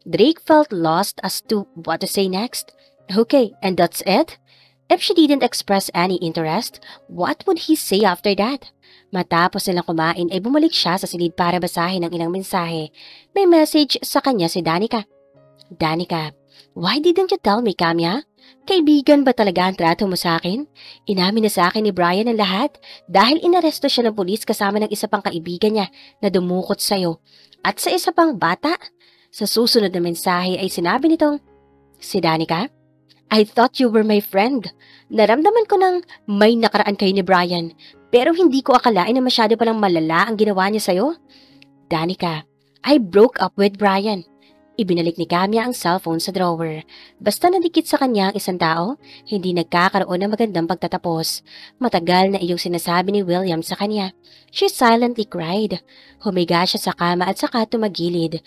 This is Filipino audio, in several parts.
Drake felt lost as to what to say next. Okay, and that's it? If she didn't express any interest, what would he say after that? Matapos nilang kumain ay bumalik siya sa silid para basahin ang ilang mensahe. May message sa kanya si Danica. Danica, why didn't you tell me, Kamya? Kaibigan ba talaga ang trato mo sa akin? Inamin na sa akin ni Brian ang lahat dahil inaresto siya ng pulis kasama ng isa pang kaibigan niya na dumukot sa'yo. At sa isa pang bata? Sa susunod na mensahe ay sinabi nitong, si Danica, I thought you were my friend. Naramdaman ko nang may nakaraan kayo ni Brian, pero hindi ko akalain na masyado palang malala ang ginawa niya sa'yo. Danica, I broke up with Brian. Ibinalik ni Kamya ang cellphone sa drawer. Basta nadikit sa kanya ang isang tao, hindi nagkakaroon ng magandang pagtatapos. Matagal na iyong sinasabi ni William sa kanya. She silently cried. Humiga siya sa kama at saka tumagilid.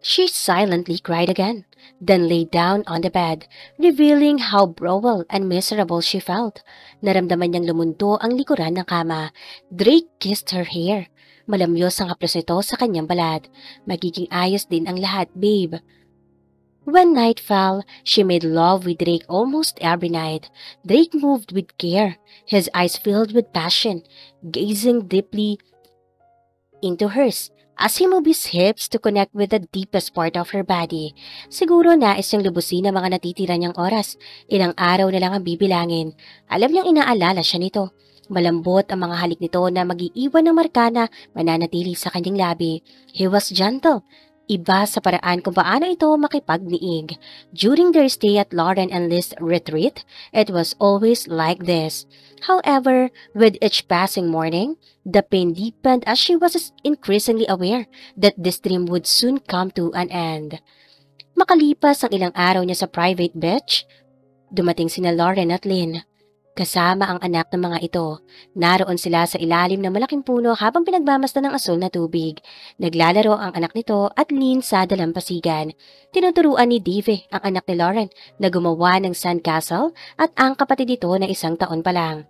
She silently cried again, then lay down on the bed, revealing how broken and miserable she felt. Naramdaman niyang lumundo ang likuran ng kama. Drake kissed her hair. Malamyos ang haplos nito sa kanyang balat. Magiging ayos din ang lahat, babe. When night fell, she made love with Drake almost every night. Drake moved with care, his eyes filled with passion, gazing deeply into hers. As he moved his hips to connect with the deepest part of her body, siguro nais niyang lubusin ang mga natitira niyang oras. Ilang araw na lang ang bibilangin. Alam niyang inaalala siya nito. Malambot ang mga halik nito na mag-iiwan ng marka na mananatili sa kanyang labi. He was gentle. Iba sa paraan kung paano ito makipagniig. During their stay at Lauren and Liz's retreat, it was always like this. However, with each passing morning, the pain deepened as she was increasingly aware that this dream would soon come to an end. Makalipas ang ilang araw niya sa private beach, dumating sina Lauren at Lynn. Kasama ang anak ng mga ito. Naroon sila sa ilalim ng malaking puno habang pinagmamasdan ng asul na tubig. Naglalaro ang anak nito at Lynn sa dalampasigan. Tinuturuan ni Dave, ang anak ni Lauren, na gumawa ng sandcastle at ang kapatid nito na 1 taon pa lang.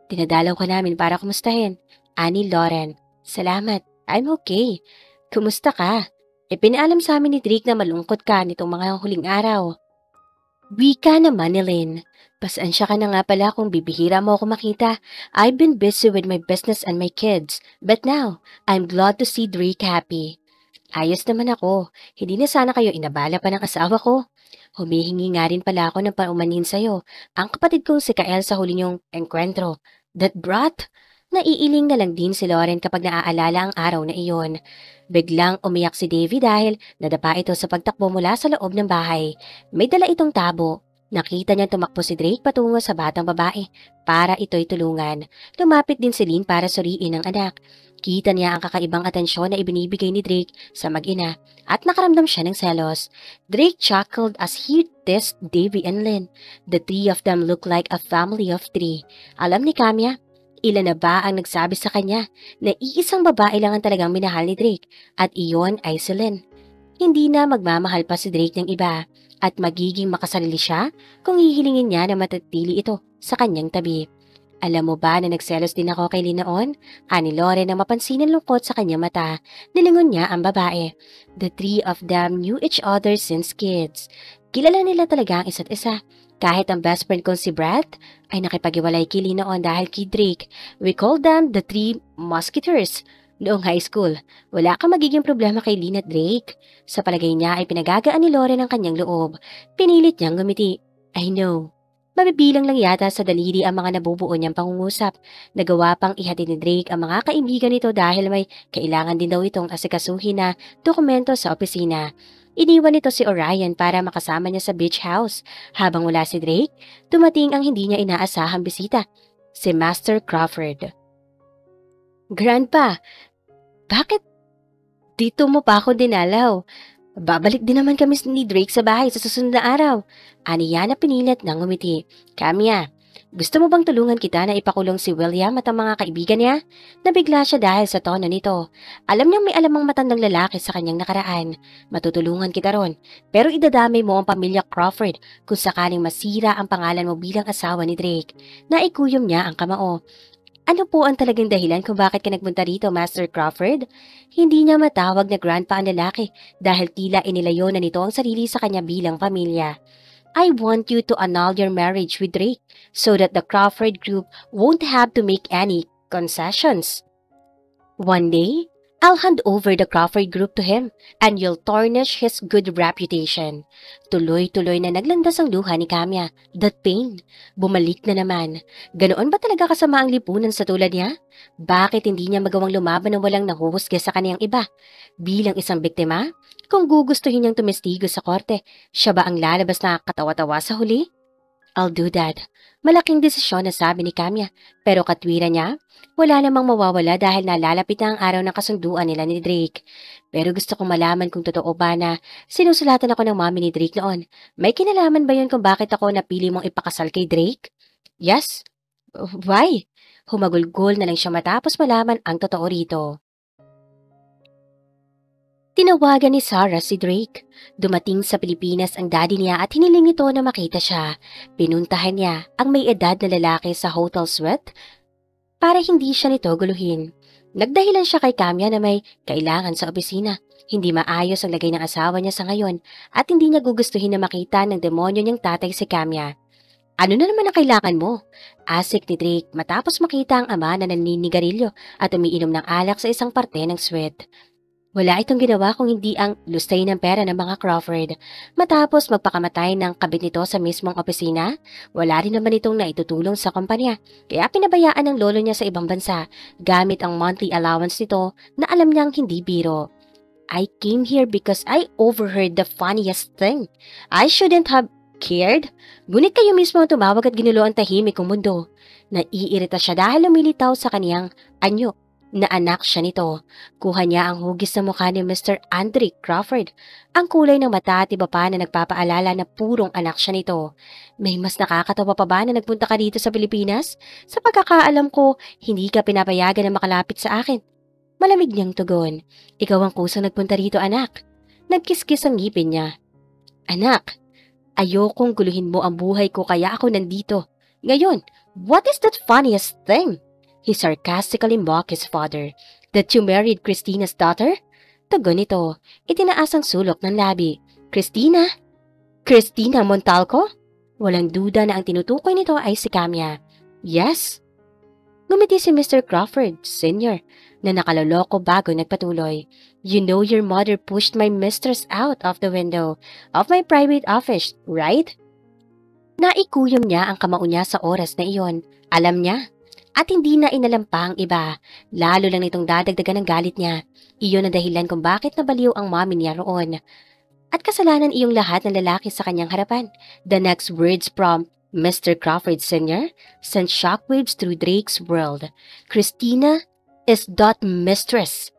Tinadalaw ka namin para kumustahin. Ani Lauren. Salamat. I'm okay. Kumusta ka? Ipinaalam sa amin ni Drake na malungkot ka nitong mga huling araw. Wika naman ni Lynn. Pasensya ka na nga pala kung bibihira mo ako makita. I've been busy with my business and my kids. But now, I'm glad to see Drake happy. Ayos naman ako. Hindi na sana kayo inabala pa ng asawa ko. Humihingi nga rin pala ako ng paumanhin sa'yo. Ang kapatid ko si Kael sa huli niyong engkwentro. That brat? Naiiling na lang din si Lauren kapag naaalala ang araw na iyon. Biglang umiyak si Davy dahil nadapa ito sa pagtakbo mula sa loob ng bahay. May dala itong tabo. Nakita niya tumakbo si Drake patungo sa batang babae para ito'y tulungan. Lumapit din si Lynn para suriin ang anak. Kita niya ang kakaibang atensyon na ibinibigay ni Drake sa mag-ina at nakaramdam siya ng selos. Drake chuckled as he teased Davy and Lynn. The 3 of them looked like a family of 3. Alam ni Kamya, ilan na ba ang nagsabi sa kanya na iisang babae lang ang talagang minahal ni Drake at iyon ay si Lynn. Hindi na magmamahal pa si Drake ng iba at magiging makasarili siya kung hihilingin niya na matatili ito sa kanyang tabi. Alam mo ba na nagselos din ako kay Lynn noon? Ani Lauren na mapansin ang lungkot sa kanyang mata. Nilingon niya ang babae. The 3 of them knew each other since kids. Kilala nila talaga ang isa't isa. Kahit ang best friend kong si Brett ay nakipag-iwalay kay Lynn noon dahil kay Drake. We called them the 3 Musketeers. Noong high school, wala kang magiging problema kay Lynn at Drake. Sa palagay niya ay pinagagaan ni Lauren ang kanyang loob. Pinilit niyang ngumiti. I know. Mabibilang lang yata sa daliri ang mga nabubuo niyang pangungusap. Nagawa pang ihatid ni Drake ang mga kaibigan nito dahil may kailangan din daw itong asikasuhin na dokumento sa opisina. Iniwan nito si Orion para makasama niya sa beach house. Habang wala si Drake, dumating ang hindi niya inaasahang bisita, si Master Crawford. Grandpa, bakit dito mo pa ako dinalaw? Babalik din naman kami ni Drake sa bahay sa susunod na araw. Aniya na pinilit ng ngumiti. Kamya, gusto mo bang tulungan kita na ipakulong si William at ang mga kaibigan niya? Nabigla siya dahil sa tono nito. Alam niyang may alamang matandang lalaki sa kanyang nakaraan. Matutulungan kita ron. Pero idadamay mo ang pamilya Crawford kung sakaling masira ang pangalan mo bilang asawa ni Drake. Naikuyom niya ang kamao. Ano po ang talagang dahilan kung bakit ka nagpunta rito, Master Crawford? Hindi niya matawag na grandpa ang lalaki dahil tila inilayo na nito ang sarili sa kanya bilang pamilya. I want you to annul your marriage with Drake so that the Crawford group won't have to make any concessions. One day, I'll hand over the Crawford group to him and you'll tarnish his good reputation. Tuloy-tuloy na naglandas ang luha ni Kamya. That pain. Bumalik na naman. Ganoon ba talaga kasama ang lipunan sa tulad niya? Bakit hindi niya magawang lumaban ng walang nahuhusga sa kaniyang iba? Bilang isang biktima, kung gugustuhin niyang tumestigo sa korte, siya ba ang lalabas na katawa-tawa sa huli? I'll do that. Malaking desisyon na sabi ni Kamya, pero katwiran niya, wala namang mawawala dahil nalalapit na ang araw ng kasunduan nila ni Drake. Pero gusto kong malaman kung totoo ba na sinusulatan ako ng mami ni Drake noon. May kinalaman ba yun kung bakit ako napili mong ipakasal kay Drake? Yes. Why? Humagulgol na lang siya matapos malaman ang totoo rito. Tinawagan ni Sarah si Drake. Dumating sa Pilipinas ang daddy niya at hiniling nito na makita siya. Pinuntahan niya ang may edad na lalaki sa hotel suite para hindi siya nito guluhin. Nagdahilan siya kay Kamya na may kailangan sa opisina. Hindi maayos ang lagay ng asawa niya sa ngayon at hindi niya gugustuhin na makita ng demonyo niyang tatay si Kamya. Ano na naman ang kailangan mo? Asik ni Drake matapos makita ang ama na naninigarilyo at umiinom ng alak sa isang parte ng suite. Wala itong ginawa kung hindi ang lustay ng pera ng mga Crawford. Matapos magpakamatay ng kabit nito sa mismong opisina, wala rin naman itong naitutulong sa kumpanya. Kaya pinabayaan ng lolo niya sa ibang bansa gamit ang monthly allowance nito na alam niyang hindi biro. I came here because I overheard the funniest thing. I shouldn't have cared. Ngunit kayo mismo ang tumawag at ginulo ang tahimik kong mundo. Naiirita siya dahil lumilitaw sa kaniyang anyo na anak siya nito. Kuha niya ang hugis sa mukha ni Mr. Andre Crawford. Ang kulay ng mata at iba pa na nagpapaalala na purong anak siya nito. May mas nakakatawa pa ba na nagpunta ka dito sa Pilipinas? Sa pagkakaalam ko, hindi ka pinapayagan na makalapit sa akin. Malamig niyang tugon. Ikaw ang kusang nagpunta rito, anak. Nagkiskis ang ngipin niya. Anak, ayokong guluhin mo ang buhay ko kaya ako nandito. Ngayon, what is that funniest thing? He sarcastically mocked his father. That you married Christina's daughter? Tugon nito. Itinaas ang sulok ng labi. Christina? Christina Montalco? Walang duda na ang tinutukoy nito ay si Kamya. Yes. Ngumiti si Mr. Crawford, Sr., na nakaloloko bago nagpatuloy. You know your mother pushed my mistress out of the window of my private office, right? Naikuyom niya ang kamao niya sa oras na iyon. Alam niya. At hindi na inalam pa ang iba, lalo lang nitong dadagdagan ng galit niya. Iyon ang dahilan kung bakit nabaliw ang mami niya roon. At kasalanan iyong lahat ng lalaki sa kanyang harapan. The next words from Mr. Crawford Sr. sent shockwaves through Drake's world. Christina is that mistress.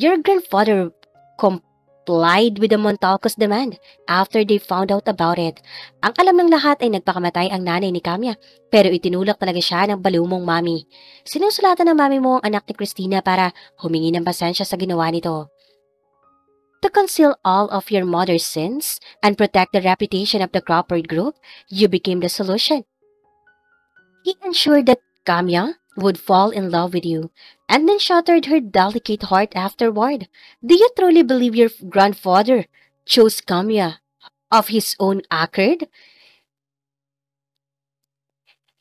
Your grandfather complied with the Montalcos' demand after they found out about it. Ang alam ng lahat ay nagpakamatay ang nanay ni Kamya, pero itinulak talaga siya ng baliw mong mami. Sinusulatan ng mami mo ang anak ni Christina para humingi ng pasensya sa ginawa nito. To conceal all of your mother's sins and protect the reputation of the Crawford Group, you became the solution. He ensured that Kamya would fall in love with you, and then shattered her delicate heart afterward. Do you truly believe your grandfather chose Kamya of his own accord?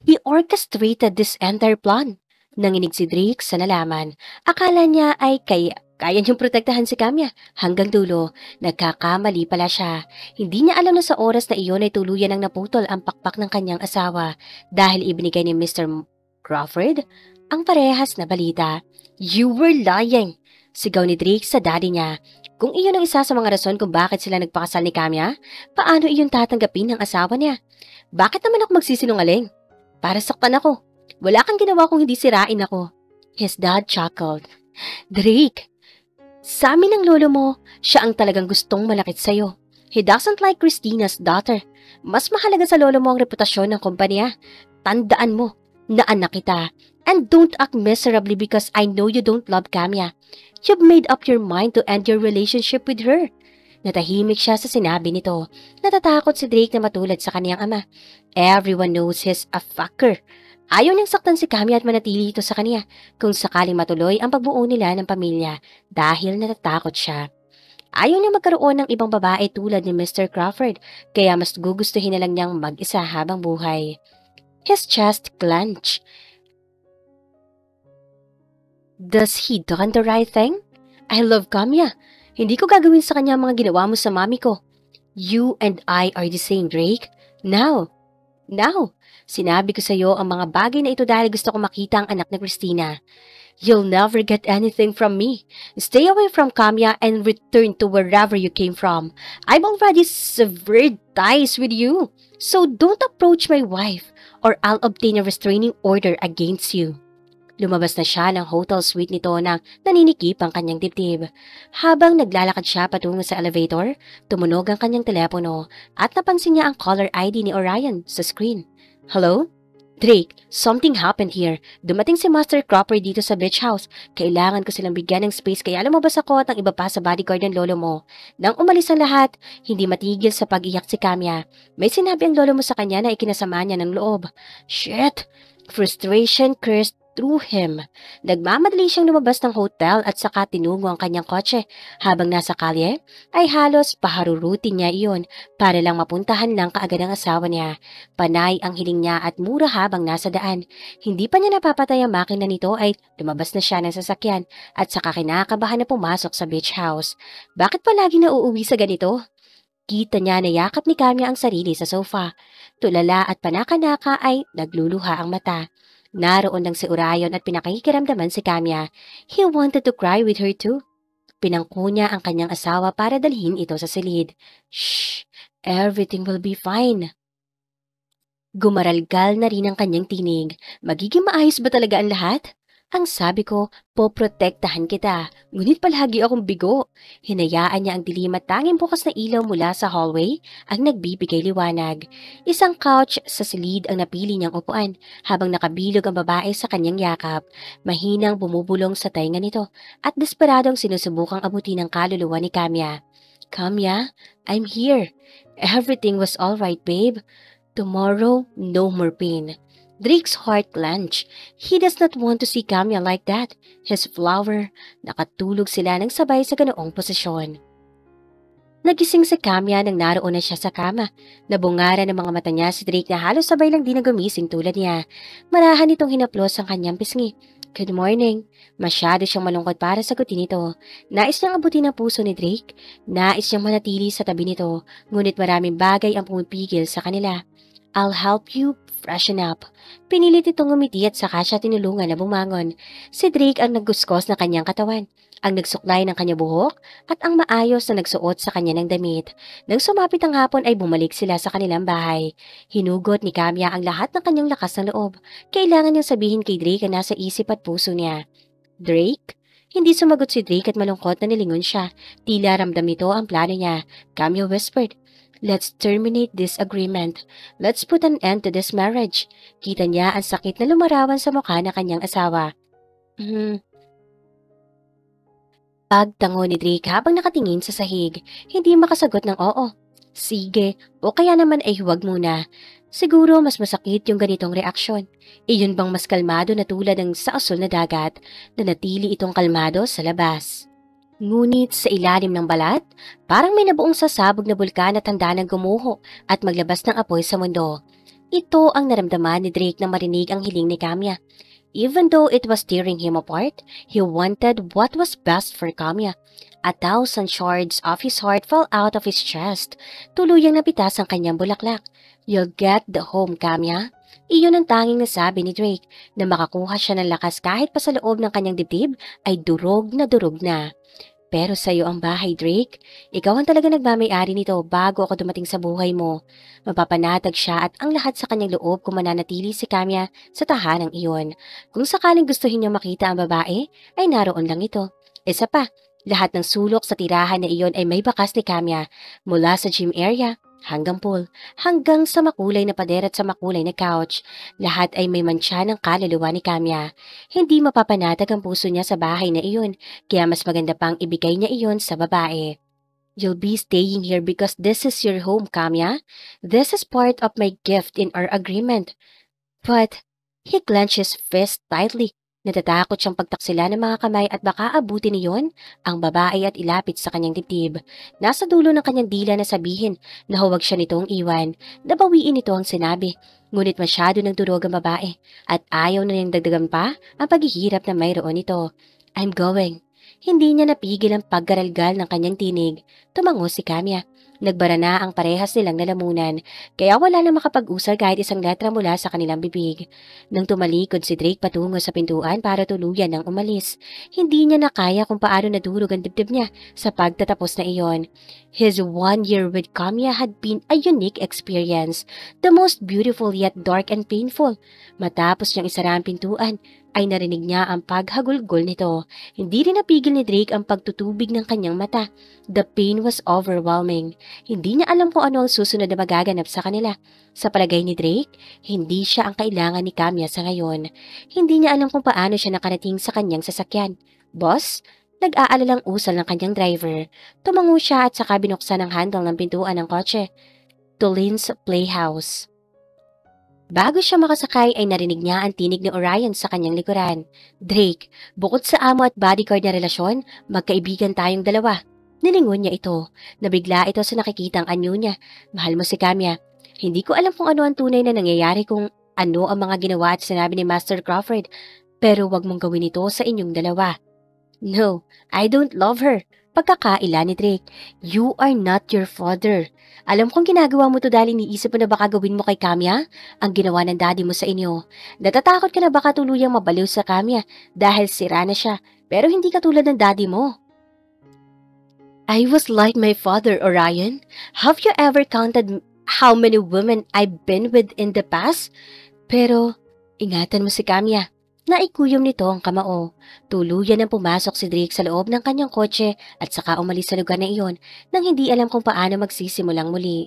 He orchestrated this entire plan. Nanginig si Drake sa nalaman. Akala niya ay kaya niyang protektahan si Kamya hanggang dulo. Nagkakamali pala siya. Hindi niya alam na sa oras na iyon ay tuluyan ang naputol ang pakpak ng kanyang asawa dahil ibinigay ni Mr. Crawford ang parehas na balita. You were lying! Sigaw ni Drake sa daddy niya. Kung iyon ang isa sa mga rason kung bakit sila nagpakasal ni Kamya, paano iyon tatanggapin ng asawa niya? Bakit naman ako magsisinungaling? Para saktan ako. Wala kang ginawa kung hindi sirain ako. His dad chuckled. Drake, sa amin ng lolo mo, siya ang talagang gustong malakit sa'yo. He doesn't like Christina's daughter. Mas mahalaga sa lolo mo ang reputasyon ng kumpanya. Tandaan mo na anak kita. And don't act miserably because I know you don't love Kamya. You've made up your mind to end your relationship with her. Natahimik siya sa sinabi nito. Natatakot si Drake na matulad sa kaniyang ama. Everyone knows he's a fucker. Ayaw niyang saktan si Kami at manatili ito sa kanya kung sakaling matuloy ang pagbuo nila ng pamilya dahil natatakot siya. Ayaw niya magkaroon ng ibang babae tulad ni Mr. Crawford, kaya mas gugustuhin na lang niyang mag-isa habang buhay. His chest clenched. Does he done the right thing? I love Kamya. Hindi ko gagawin sa kanya ang mga ginawa mo sa mami ko. You and I are the same, Drake. Now, sinabi ko sa iyo ang mga bagay na ito dahil gusto ko makita ang anak na Christina. You'll never get anything from me. Stay away from Kamya and return to wherever you came from. I've already severed ties with you. So don't approach my wife or I'll obtain a restraining order against you. Lumabas na siya ng hotel suite nito nang naninikip ang kanyang dibdib. Habang naglalakad siya patungo sa elevator, tumunog ang kanyang telepono at napansin niya ang caller ID ni Orion sa screen. Hello? Drake, something happened here. Dumating si Master Cropper dito sa beach house. Kailangan ko silang bigyan ng space kaya lumabas ako at ang iba pa sa bodyguard ng lolo mo. Nang umalis ang lahat, hindi matigil sa pag-iyak si Kamya. May sinabi ang lolo mo sa kanya na ikinasama niya ng loob. Shit! Frustration cursed through him. Nagmamadali siyang lumabas ng hotel at saka tinungo ang kanyang kotse. Habang nasa kalye, ay halos paharurutin niya iyon para lang mapuntahan lang kaagad ang asawa niya. Panay ang hiling niya at mura habang nasa daan. Hindi pa niya napapatay ang makina nito ay lumabas na siya ng sasakyan at saka kinakabahan na pumasok sa beach house. Bakit palagi na uuwi sa ganito? Kita niya na yakap ni Kamya ang sarili sa sofa. Tulala at panakanaka ay nagluluha ang mata. Naroon lang si Orion at pinakikiramdaman si Kamya. He wanted to cry with her too. Pinangko niya ang kanyang asawa para dalhin ito sa silid. Shh! Everything will be fine. Gumaralgal na rin ang kanyang tinig. Magiging maayos ba talaga ang lahat? Ang sabi ko, poprotektahan kita. Ngunit palagi akong bigo. Hinayaan niya ang dilim at tanging bukas na ilaw mula sa hallway ang nagbibigay liwanag. Isang couch sa silid ang napili niyang upuan habang nakabilog ang babae sa kanyang yakap. Mahinang bumubulong sa tainga nito at desperadong sinusubukang abutin ang kaluluwa ni Kamya. Kamya, I'm here. Everything was all right, babe. Tomorrow, no more pain. Drake's heart clenched. He does not want to see Kamya like that. His flower, nakatulog sila ng sabay sa ganoong posisyon. Nagising si Kamya nang naroon na siya sa kama. Nabungaran ng mga mata niya si Drake na halos sabay lang din na gumising tulad niya. Marahan itong hinaplos ang kanyang pisngi. Good morning. Masyado siyang malungkot para sagutin ito. Nais niyang abutin ang puso ni Drake. Nais niyang manatili sa tabi nito. Ngunit maraming bagay ang pumipigil sa kanila. I'll help you freshen up. Pinilit itong umiti at saka siya tinulungan na bumangon. Si Drake ang nagguskos na kanyang katawan, ang nagsuklay ng kanyang buhok at ang maayos na nagsuot sa kanya ng damit. Nang sumapit ang hapon ay bumalik sila sa kanilang bahay. Hinugot ni Kamya ang lahat ng kanyang lakas ng loob. Kailangan niyang sabihin kay Drake ang nasa isip at puso niya. Drake? Hindi sumagot si Drake at malungkot na nilingon siya. Tila ramdam nito ang plano niya. Kamya whispered, Let's terminate this agreement. Let's put an end to this marriage. Kita niya ang sakit na lumarawan sa mukha ng kanyang asawa. Pagtango ni Drake habang nakatingin sa sahig, hindi makasagot ng oo. Sige, o kaya naman ay huwag muna. Siguro mas masakit yung ganitong reaksyon. Iyon bang mas kalmado na tulad ng sa asul na dagat na natili itong kalmado sa labas. Ngunit sa ilalim ng balat, parang may nabuong sasabog na bulkan at handa ng gumuho at maglabas ng apoy sa mundo. Ito ang naramdaman ni Drake na marinig ang hiling ni Kamya. Even though it was tearing him apart, he wanted what was best for Kamya. 1,000 shards of his heart fell out of his chest. Tuluyang napitas ang kanyang bulaklak. You'll get the home, Kamya. Iyon ang tanging nasabi ni Drake na makakuha siya ng lakas kahit pa sa loob ng kanyang dibdib ay durog na. Pero sa'yo ang bahay, Drake. Ikaw ang talaga nagmamay-ari nito bago ako dumating sa buhay mo. Mapapanatag siya at ang lahat sa kanyang loob kung mananatili si Kamya sa tahanang iyon. Kung sakaling gustuhin niya makita ang babae, ay naroon lang ito. Isa pa, lahat ng sulok sa tirahan na iyon ay may bakas ni Kamya, mula sa gym area hanggang pool, hanggang sa makulay na pader at sa makulay na couch. Lahat ay may mantsa ng kaluluwa ni Kamya. Hindi mapapanatag ang puso niya sa bahay na iyon, kaya mas maganda pang ibigay niya iyon sa babae. You'll be staying here because this is your home, Kamya. This is part of my gift in our agreement. But He clenched his fist tightly. Natatakot siyang pagtaksila ng mga kamay at baka abutin niyon ang babae at ilapit sa kanyang dibdib. Nasa dulo ng kanyang dila na sabihin na huwag siya nitong iwan. Nabawiin ito ang sinabi. Ngunit masyado ng durog ang babae at ayaw na niyang dagdagan pa ang paghihirap na mayroon ito. I'm going. Hindi niya napigil ang paggaralgal ng kanyang tinig. Tumango si Kamya. Nagbara na ang parehas nilang lalamunan, kaya wala na makapag-usal kahit isang letra mula sa kanilang bibig. Nang tumalikod si Drake patungo sa pintuan para tuluyan ng umalis, hindi niya nakaya kung paano nadurog ang dibdib niya sa pagtatapos na iyon. His 1 year with Kamya had been a unique experience, the most beautiful yet dark and painful. Matapos niyang isara ang pintuan, ay narinig niya ang paghagulgol nito. Hindi rin napigil ni Drake ang pagtutubig ng kanyang mata. The pain was overwhelming. Hindi niya alam kung ano ang susunod na magaganap sa kanila. Sa palagay ni Drake, hindi siya ang kailangan ni Kamya sa ngayon. Hindi niya alam kung paano siya nakarating sa kanyang sasakyan. Boss? Nag-aalalang usal ng kanyang driver. Tumango siya at saka binuksan ang handle ng pintuan ng kotse. Tulin's Playhouse. Bago siya makasakay ay narinig niya ang tinig ni Orion sa kanyang likuran. Drake, bukod sa amo at bodyguard na relasyon, magkaibigan tayong dalawa. Nilingon niya ito. Nabigla ito sa nakikitang anyo niya. Mahal mo si Kamya. Hindi ko alam kung ano ang tunay na nangyayari kung ano ang mga ginawa at sinabi ni Master Crawford. Pero wag mong gawin ito sa inyong dalawa. No, I don't love her. Pagkakaila ni Drake, you are not your father. Alam kong ginagawa mo to dahil iniisip mo na baka gawin mo kay Kamya ang ginawa ng daddy mo sa inyo. Natatakot ka na baka tuluyang mabaliw sa Kamya dahil sira na siya, pero hindi katulad ng daddy mo. I was like my father, Orion. Have you ever counted how many women I've been with in the past? Pero, ingatan mo si Kamya. Naikuyom nito ang kamao. Tuluyan ang pumasok si Drake sa loob ng kanyang kotse at saka umalis sa lugar na iyon nang hindi alam kung paano magsisimulang muli.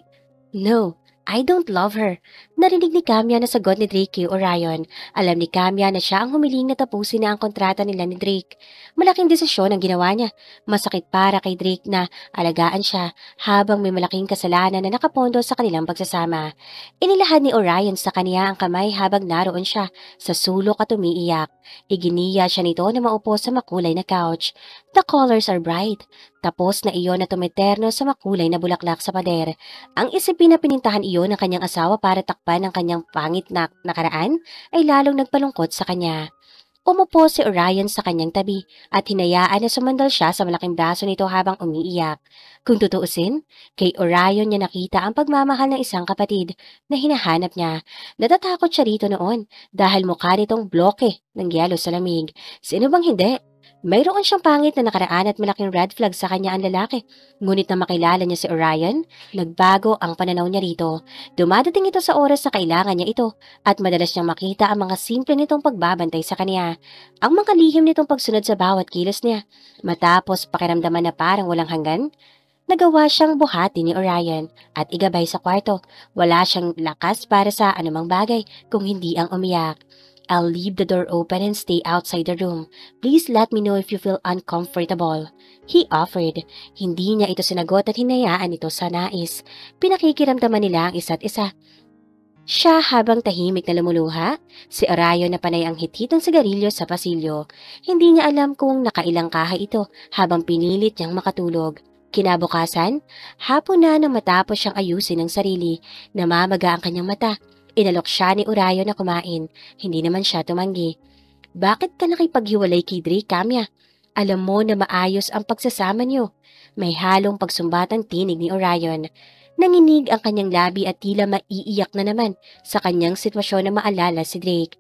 No, I don't love her. Narinig ni Kamya na sagot ni Drake kay Orion. Alam ni Kamya na siya ang humiling na tapusin na ang kontrata nila ni Drake. Malaking desisyon ang ginawa niya. Masakit para kay Drake na alagaan siya habang may malaking kasalanan na nakapondo sa kanilang pagsasama. Inilahad ni Orion sa kaniya ang kamay habang naroon siya sa sulok at umiiyak. Iginiya siya nito na maupo sa makulay na couch. The colors are bright. Tapos na iyon na tumiterno sa makulay na bulaklak sa pader. Ang isipin na pinintahan iyon ng kanyang asawa para takpan ang kanyang pangit na nakaraan ay lalong nagpalungkot sa kanya. Umupo si Orion sa kanyang tabi at hinayaan na sumandal siya sa malaking braso nito habang umiiyak. Kung tutuusin, kay Orion niya nakita ang pagmamahal ng isang kapatid na hinahanap niya. Natatakot siya rito noon dahil mukha nitong bloke ng yelo sa lamig. Sino bang hindi? Mayroon siyang pangit na nakaraan at malaking red flag sa kanya ang lalaki. Ngunit na makilala niya si Orion, nagbago ang pananaw niya rito. Dumadating ito sa oras na kailangan niya ito at madalas niyang makita ang mga simple nitong pagbabantay sa kanya. Ang mga lihim nitong pagsunod sa bawat kilos niya. Matapos pakiramdaman na parang walang hanggan, nagawa siyang buhati ni Orion at igabay sa kwarto. Wala siyang lakas para sa anumang bagay kung hindi ang umiyak. I'll leave the door open and stay outside the room. Please let me know if you feel uncomfortable. He offered. Hindi niya ito sinagot at hinayaan ito sa nais. Pinakikiramdaman nila ang isa't isa. Siya habang tahimik na lumuluha, si Orion na panay ang hitit ng sigarilyo sa pasilyo. Hindi niya alam kung nakailang kahay ito habang pinilit niyang makatulog. Kinabukasan, hapon na nang matapos siyang ayusin ang sarili, namamaga ang kanyang mata. Inalok siya ni Orion na kumain. Hindi naman siya tumanggi. Bakit ka nakipaghiwalay kay Drake, Kamya? Alam mo na maayos ang pagsasama niyo. May halong pagsumbatan tinig ni Orion. Nanginig ang kanyang labi at tila maiiyak na naman sa kanyang sitwasyon na maalala si Drake.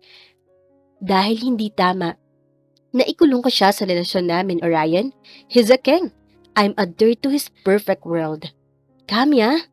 Dahil hindi tama, naikulong ko siya sa relasyon namin, Orion. He's a king. I'm a dirt to his perfect world. Kamya?